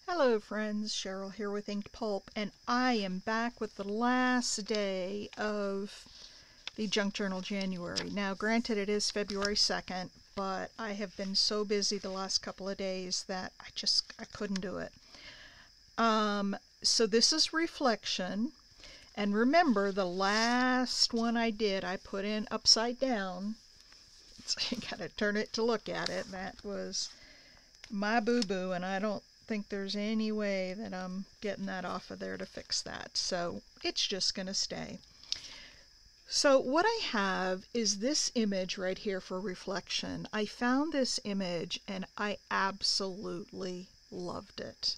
Hello friends, Cheryl here with Inked Pulp, and I am back with the last day of the Junk Journal January. Now granted it is February 2nd, but I have been so busy the last couple of days that I couldn't do it. So this is Reflection, and remember the last one I did I put in upside down, so you gotta turn it to look at it. That was my boo-boo, and I don't think there's any way that I'm getting that off of there to fix that, so it's just gonna stay. So what I have is this image right here for Reflection. I found this image and I absolutely loved it.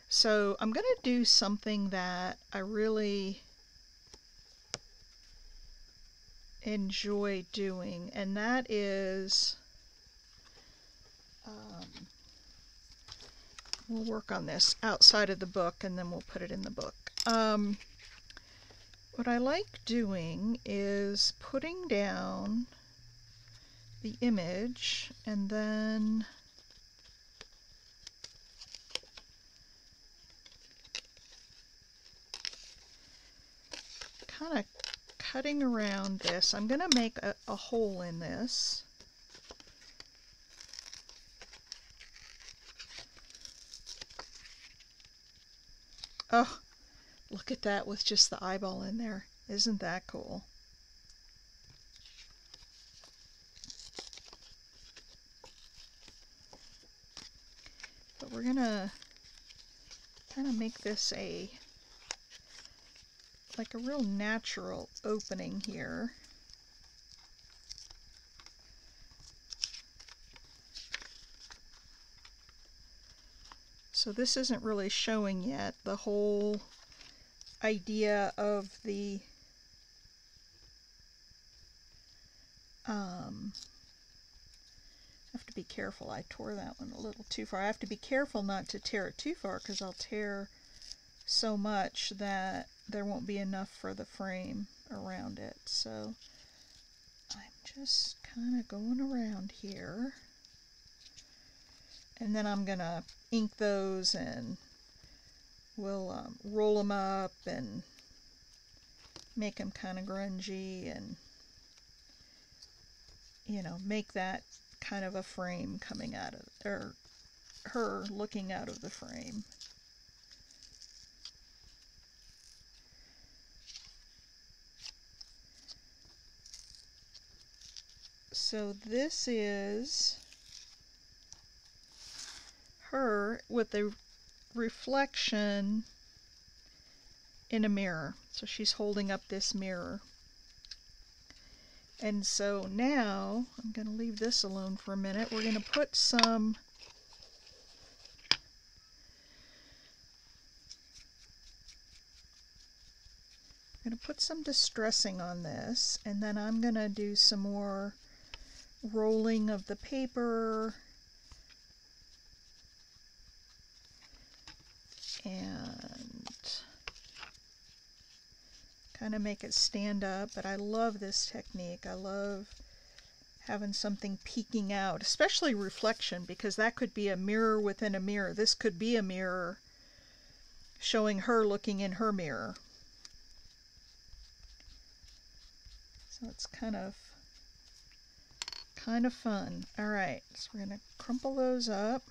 So I'm gonna do something that I really enjoy doing, and that is we'll work on this outside of the book and then we'll put it in the book. What I like doing is putting down the image and then kind of cutting around this. I'm going to make a hole in this. Oh, look at that with just the eyeball in there. Isn't that cool? But we're gonna kind of make this like a real natural opening here. So this isn't really showing yet the whole idea of the I have to be careful. I tore that one a little too far. I have to be careful not to tear it too far because I'll tear so much that there won't be enough for the frame around it. So I'm just kind of going around here. And then I'm going to ink those and we'll roll them up and make them kind of grungy and, you know, make that kind of a frame coming out of, or her looking out of the frame. So this is her with a reflection in a mirror. So she's holding up this mirror. And so now I'm going to leave this alone for a minute. We're going to put some distressing on this, and then I'm going to do some more rolling of the paper and kind of make it stand up. But I love this technique. I love having something peeking out, especially Reflection, because that could be a mirror within a mirror. This could be a mirror showing her looking in her mirror. So it's kind of fun. Alright, so we're going to crumple those up.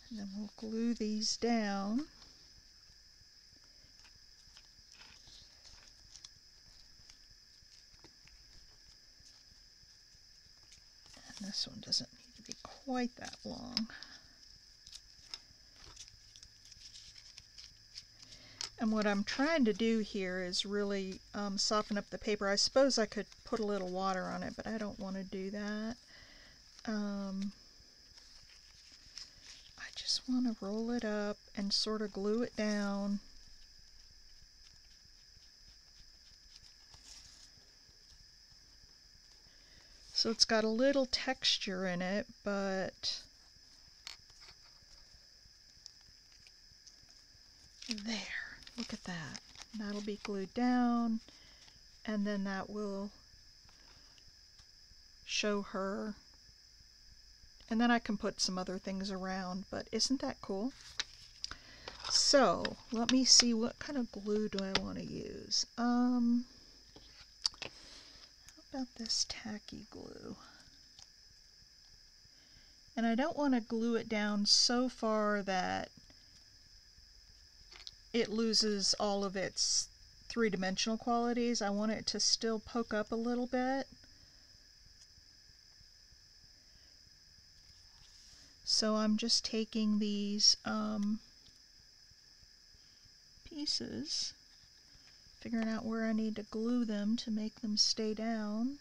And then we'll glue these down. And this one doesn't need to be quite that long. And what I'm trying to do here is really soften up the paper. I suppose I could put a little water on it, but I don't want to do that. I just want to roll it up and sort of glue it down. So it's got a little texture in it, but there. Look at that. That'll be glued down. and then that will show her, and then I can put some other things around, but isn't that cool? So let me see, what kind of glue do I want to use? How about this tacky glue? And I don't want to glue it down so far that it loses all of its three-dimensional qualities. I want it to still poke up a little bit. So I'm just taking these pieces, figuring out where I need to glue them to make them stay down.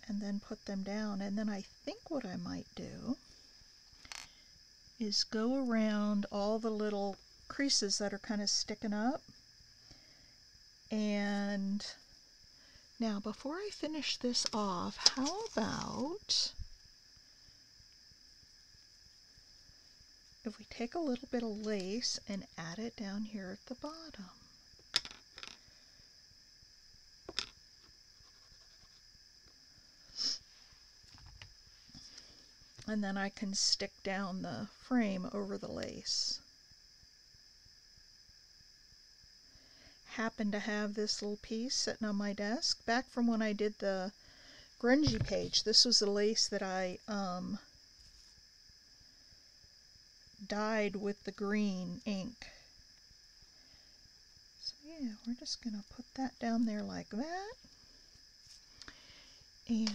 And then put them down. And then I think what I might do is go around all the little creases that are kind of sticking up. And now before I finish this off, how about if we take a little bit of lace and add it down here at the bottom? And then I can stick down the frame over the lace. Happen to have this little piece sitting on my desk back from when I did the grungy page. This was the lace that I dyed with the green ink. So yeah, we're just gonna put that down there like that, and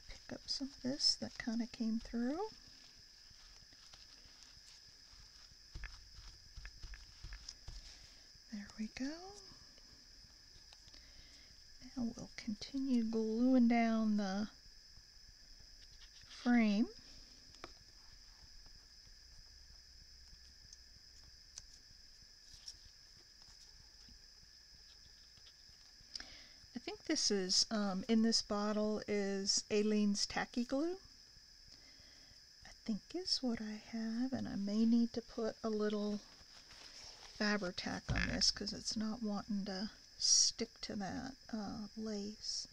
pick up some of this that kind of came through. There we go. Now we'll continue gluing down the frame. I think this is, in this bottle is Aleene's Tacky Glue. I think is what I have, and I may need to put a little Fabri-Tac on this because it's not wanting to stick to that lace.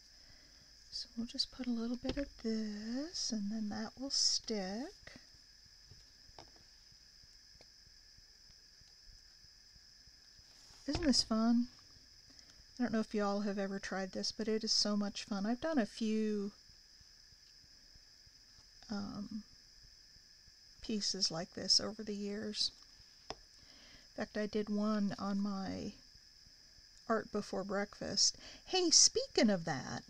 So we'll just put a little bit of this, and then that will stick. Isn't this fun? I don't know if y'all have ever tried this, but it is so much fun. I've done a few pieces like this over the years. In fact, I did one on my Art Before Breakfast. Hey, speaking of that,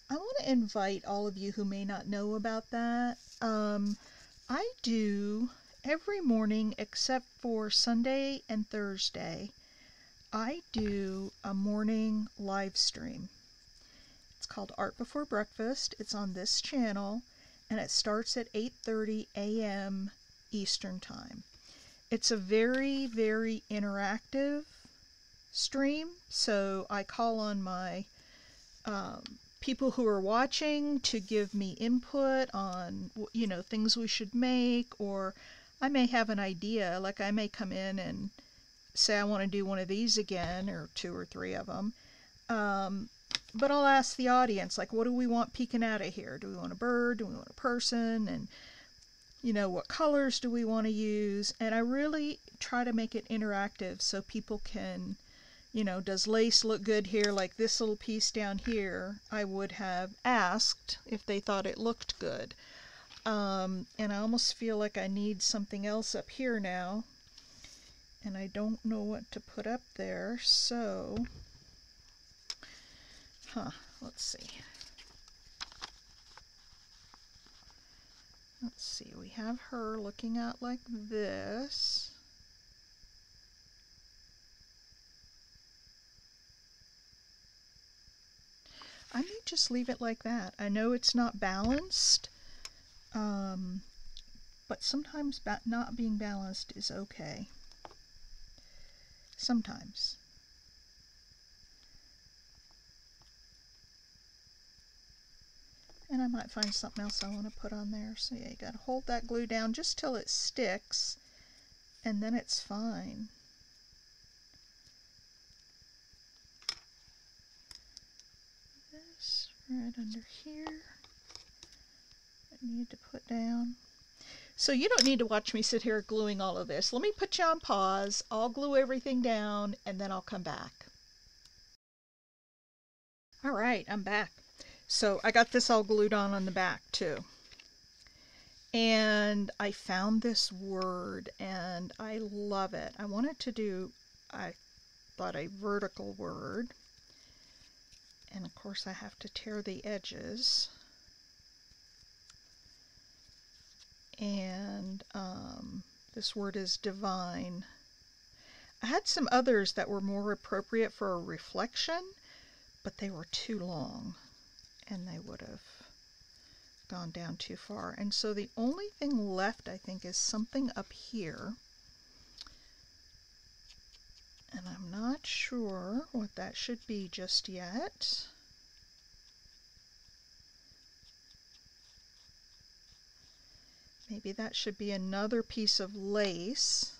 I want to invite all of you who may not know about that. I do every morning except for Sunday and Thursday. I do a morning live stream. It's called Art Before Breakfast. It's on this channel, and it starts at 8:30 a.m. Eastern Time. It's a very, very interactive stream, so I call on my people who are watching to give me input on, you know, things we should make, or I may have an idea, like I may come in and say I want to do one of these again, or 2 or 3 of them. But I'll ask the audience, like, what do we want peeking out of here? Do we want a bird? Do we want a person? And, you know, what colors do we want to use? And I really try to make it interactive so people can, you know, does lace look good here? Like this little piece down here, I would have asked if they thought it looked good. And I almost feel like I need something else up here now. And I don't know what to put up there, so, let's see. Let's see, we have her looking out like this. I may just leave it like that. I know it's not balanced, but sometimes not being balanced is okay. Sometimes. And I might find something else I want to put on there. So yeah, you got to hold that glue down just till it sticks, and then it's fine. This right under here I need to put down. So you don't need to watch me sit here gluing all of this. Let me put you on pause. I'll glue everything down and then I'll come back. All right, I'm back. So I got this all glued on the back too. And I found this word and I love it. I wanted to do, I thought, a vertical word. And of course I have to tear the edges. And this word is divine. I had some others that were more appropriate for a reflection, but they were too long and they would have gone down too far. And so the only thing left, I think, is something up here. And I'm not sure what that should be just yet. Maybe that should be another piece of lace.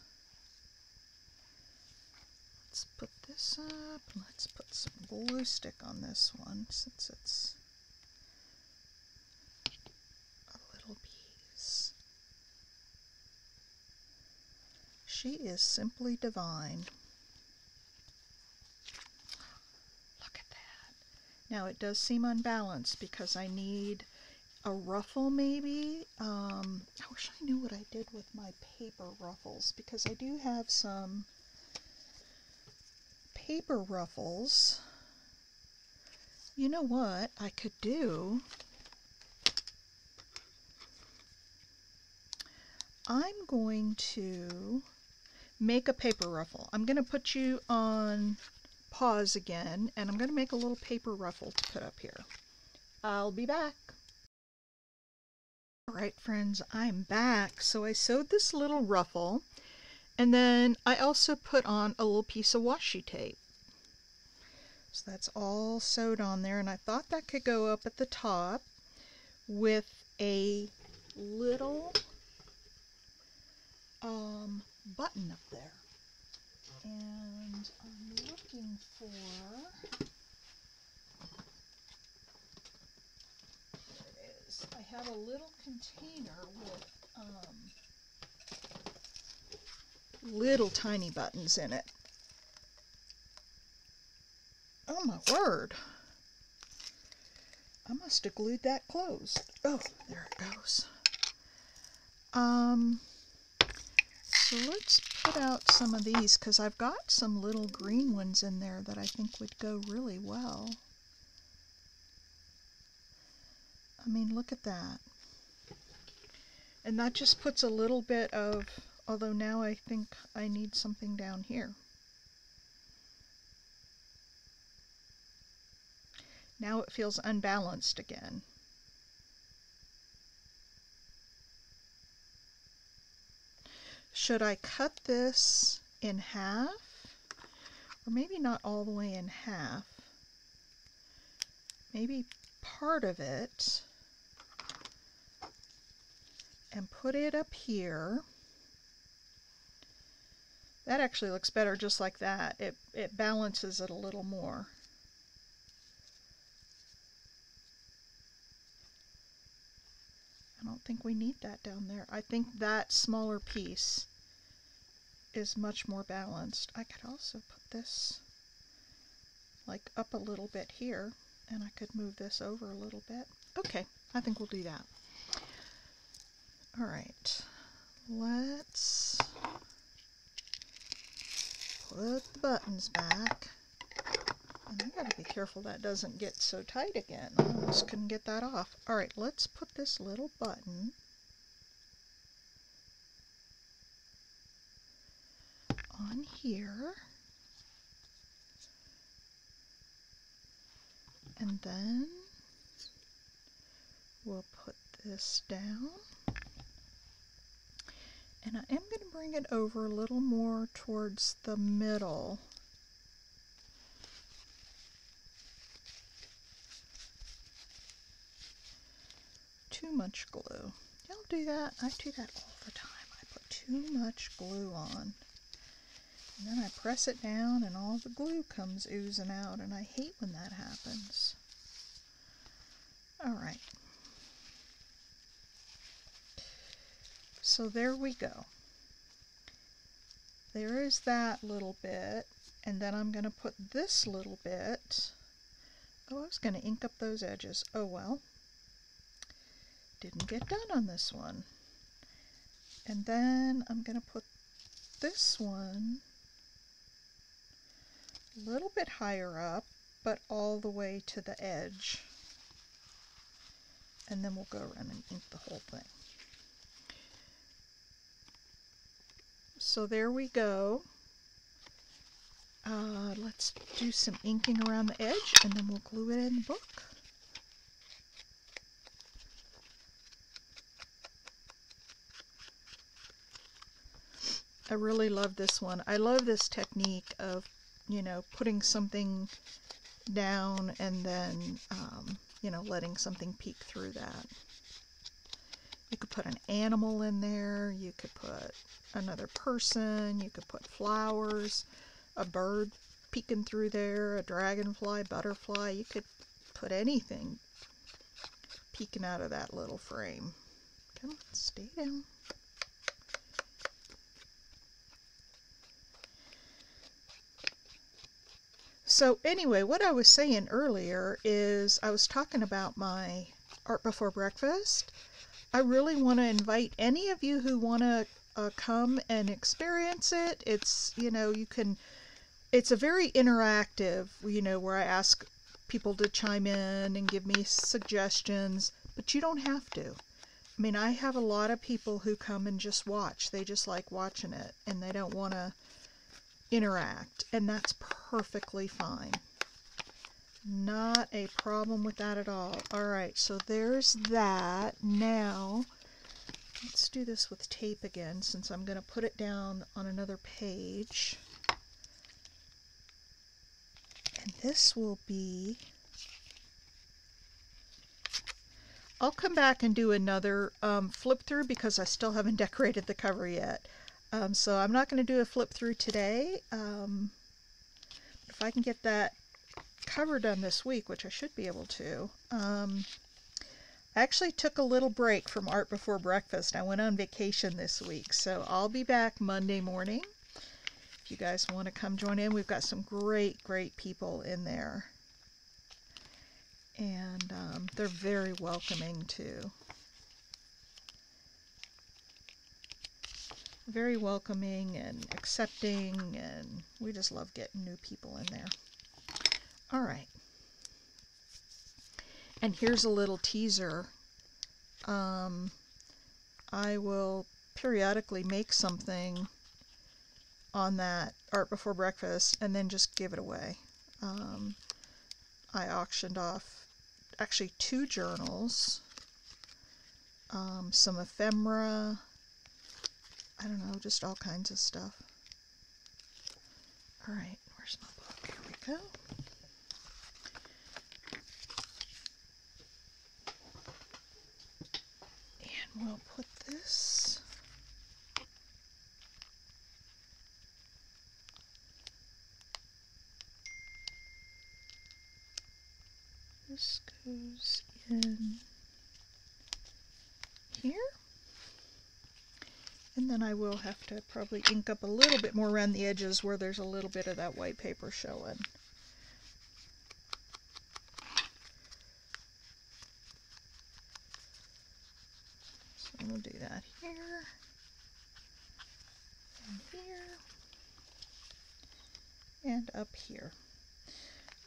Let's put this up. Let's put some glue stick on this one since it's a little piece. She is simply divine. Look at that. Now it does seem unbalanced because I need a ruffle maybe. I wish I knew what I did with my paper ruffles, because I do have some paper ruffles. You know what I could do? I'm going to make a paper ruffle. I'm going to put you on pause again, and I'm going to make a little paper ruffle to put up here. I'll be back. Alright friends, I'm back. So I sewed this little ruffle, and then I also put on a little piece of washi tape. So that's all sewed on there, and I thought that could go up at the top with a little button up there. And I'm looking for, I have a little container with little tiny buttons in it. Oh my word! I must have glued that closed. Oh, there it goes. So let's put out some of these because I've got some little green ones in there that I think would go really well. I mean, look at that. And that just puts a little bit of, although now I think I need something down here. Now it feels unbalanced again. Should I cut this in half? Or maybe not all the way in half. Maybe part of it. And put it up here. That actually looks better just like that. It balances it a little more. I don't think we need that down there. I think that smaller piece is much more balanced. I could also put this like up a little bit here, and I could move this over a little bit. Okay, I think we'll do that. All right, let's put the buttons back. And I gotta be careful that doesn't get so tight again. I almost couldn't get that off. All right, let's put this little button on here. And then we'll put this down. And I am going to bring it over a little more towards the middle. too much glue. Y'all do that? I do that all the time. I put too much glue on. And then I press it down and all the glue comes oozing out, and I hate when that happens. Alright. So there we go. There is that little bit, and then I'm going to put this little bit. Oh, I was going to ink up those edges. Oh well. Didn't get done on this one. And then I'm going to put this one a little bit higher up, but all the way to the edge. And then we'll go around and ink the whole thing. So there we go. Let's do some inking around the edge, and then we'll glue it in the book. I really love this one. I love this technique of, you know, putting something down and then, you know, letting something peek through that. You could put an animal in there, you could put another person, you could put flowers, a bird peeking through there, a dragonfly, butterfly. You could put anything peeking out of that little frame. Come on, stay down. So anyway, what I was saying earlier is I was talking about my Art Before Breakfast. I really want to invite any of you who want to come and experience it. It's, you know, you can, it's a very interactive, you know, where I ask people to chime in and give me suggestions, but you don't have to. I mean, I have a lot of people who come and just watch. They just like watching it, and they don't want to interact, and that's perfectly fine. Not a problem with that at all. Alright, so there's that. Now, let's do this with tape again, since I'm going to put it down on another page. And this will be... I'll come back and do another flip through because I still haven't decorated the cover yet. So I'm not going to do a flip through today. If I can get that cover done this week, which I should be able to. I actually took a little break from Art Before Breakfast. I went on vacation this week, so I'll be back Monday morning. If you guys want to come join in, we've got some great people in there. And they're very welcoming too. Very welcoming and accepting, and we just love getting new people in there. Alright. And here's a little teaser. I will periodically make something on that Art Before Breakfast and then just give it away. I auctioned off actually 2 journals, some ephemera, I don't know, just all kinds of stuff. Alright, where's my book? Here we go. And we'll put this goes in here. And then I will have to probably ink up a little bit more around the edges where there's a little bit of that white paper showing. So we'll do that here, and here, and up here.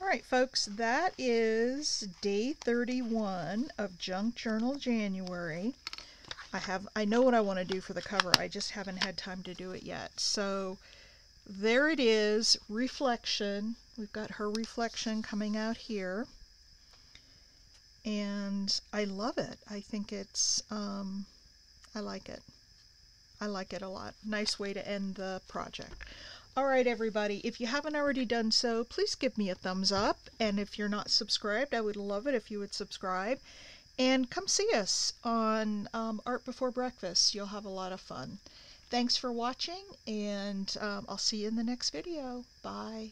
Alright folks, that is day 31 of Junk Journal January. I know what I want to do for the cover, I just haven't had time to do it yet. So there it is, reflection. We've got her reflection coming out here. And I love it. I think it's, I like it. I like it a lot. Nice way to end the project. Alright everybody, if you haven't already done so, please give me a thumbs up. And if you're not subscribed, I would love it if you would subscribe. And come see us on Art Before Breakfast. You'll have a lot of fun. Thanks for watching, and I'll see you in the next video. Bye.